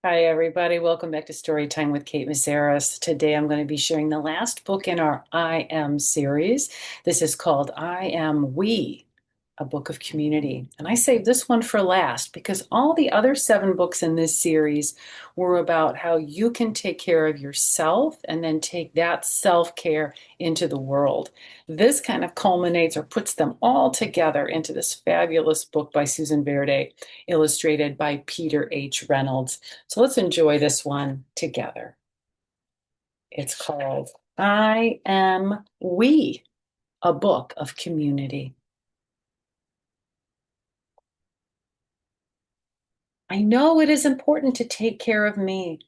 Hi, everybody. Welcome back to Storytime with Kate Meszaros. Today I'm going to be sharing the last book in our I Am series. This is called I Am We, a book of community. And I saved this one for last because all the other 7 books in this series were about how you can take care of yourself and then take that self-care into the world. This kind of culminates or puts them all together into this fabulous book by Susan Verde, illustrated by Peter H. Reynolds. So let's enjoy this one together. It's called I Am We, a book of community. I know it is important to take care of me,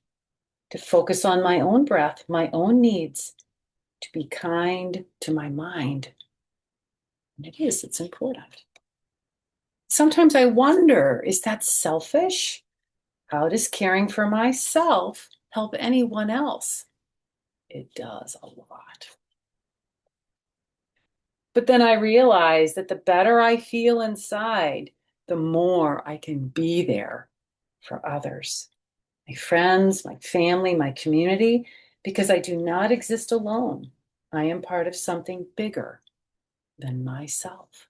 to focus on my own breath, my own needs, to be kind to my mind. And it's important. Sometimes I wonder, is that selfish? How does caring for myself help anyone else? It does a lot. But then I realized that the better I feel inside, the more I can be there for others, my friends, my family, my community, because I do not exist alone. I am part of something bigger than myself.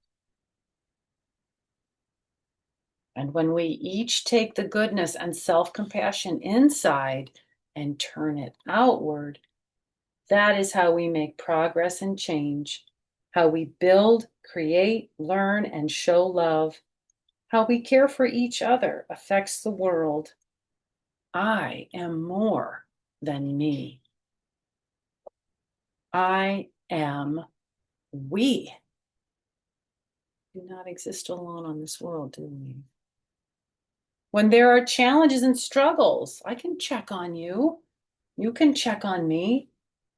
And when we each take the goodness and self-compassion inside and turn it outward, that is how we make progress and change, how we build, create, learn, and show love. How we care for each other affects the world. I am more than me. I am we. Do not exist alone on this world, do we? When there are challenges and struggles, I can check on you. You can check on me.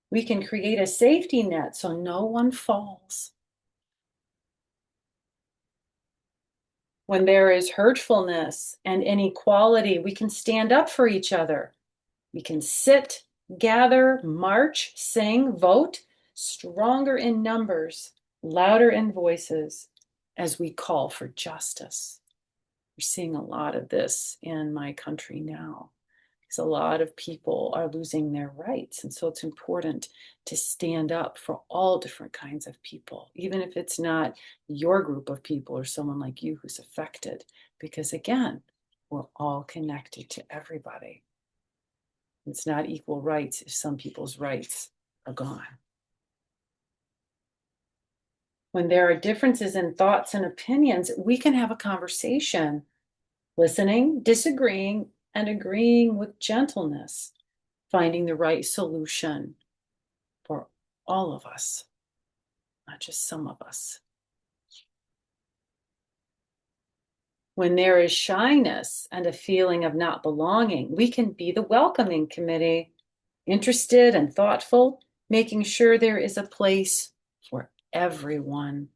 We can create a safety net so no one falls. When there is hurtfulness and inequality, we can stand up for each other. We can sit, gather, march, sing, vote, stronger in numbers, louder in voices, as we call for justice. We're seeing a lot of this in my country now, because a lot of people are losing their rights. And so it's important to stand up for all different kinds of people, even if it's not your group of people or someone like you who's affected, because again, we're all connected to everybody. It's not equal rights if some people's rights are gone. When there are differences in thoughts and opinions, we can have a conversation, listening, disagreeing, and agreeing with gentleness, finding the right solution for all of us, not just some of us. When there is shyness and a feeling of not belonging, we can be the welcoming committee, interested and thoughtful, making sure there is a place for everyone.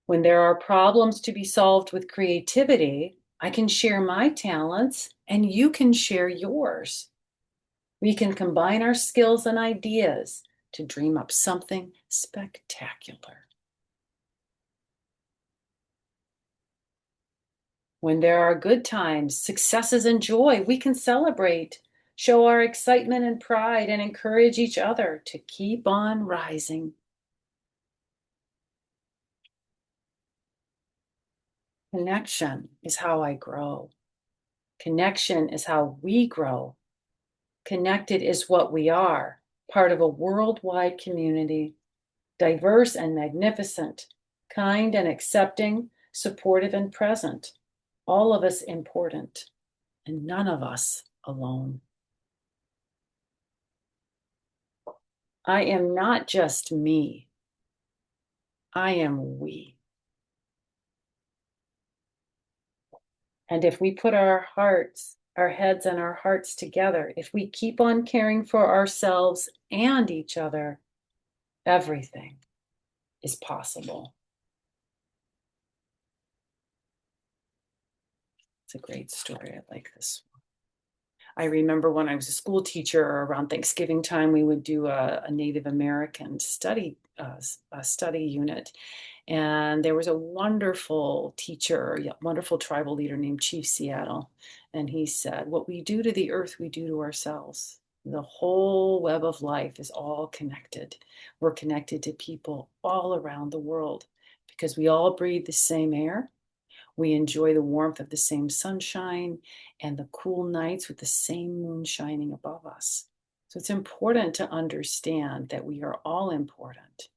When there are problems to be solved with creativity, I can share my talents and you can share yours. We can combine our skills and ideas to dream up something spectacular. When there are good times, successes, and joy, we can celebrate, show our excitement and pride, and encourage each other to keep on rising. Connection is how I grow. Connection is how we grow. Connected is what we are, part of a worldwide community, diverse and magnificent, kind and accepting, supportive and present, all of us important, and none of us alone. I am not just me. I am we. And if we put our hearts, our heads and our hearts together, if we keep on caring for ourselves and each other, everything is possible. It's a great story. I like this one. I remember when I was a school teacher around Thanksgiving time, we would do a Native American study a study unit. And there was a wonderful teacher, a wonderful tribal leader named Chief Seattle. And he said, what we do to the earth, we do to ourselves. The whole web of life is all connected. We're connected to people all around the world because we all breathe the same air. We enjoy the warmth of the same sunshine and the cool nights with the same moon shining above us. So it's important to understand that we are all important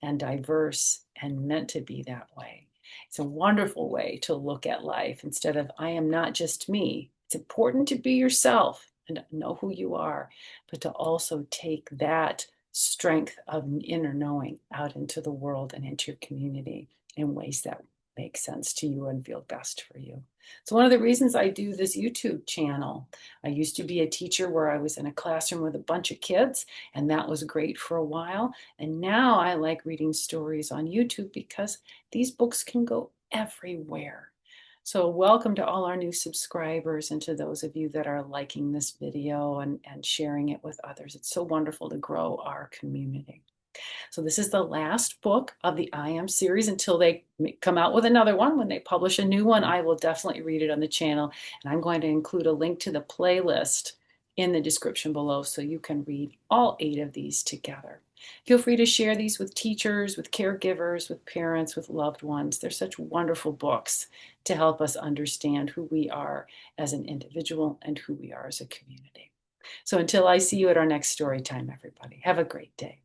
and diverse and meant to be that way. It's a wonderful way to look at life instead of, I am not just me. It's important to be yourself and know who you are, but to also take that strength of inner knowing out into the world and into your community in ways that make sense to you and feel best for you. So one of the reasons I do this YouTube channel, I used to be a teacher where I was in a classroom with a bunch of kids, and that was great for a while. And now I like reading stories on YouTube because these books can go everywhere. So welcome to all our new subscribers and to those of you that are liking this video and sharing it with others. It's so wonderful to grow our community. So this is the last book of the I Am series until they come out with another one. When they publish a new one, I will definitely read it on the channel. And I'm going to include a link to the playlist in the description below so you can read all 8 of these together. Feel free to share these with teachers, with caregivers, with parents, with loved ones. They're such wonderful books to help us understand who we are as an individual and who we are as a community. So until I see you at our next story time, everybody, have a great day.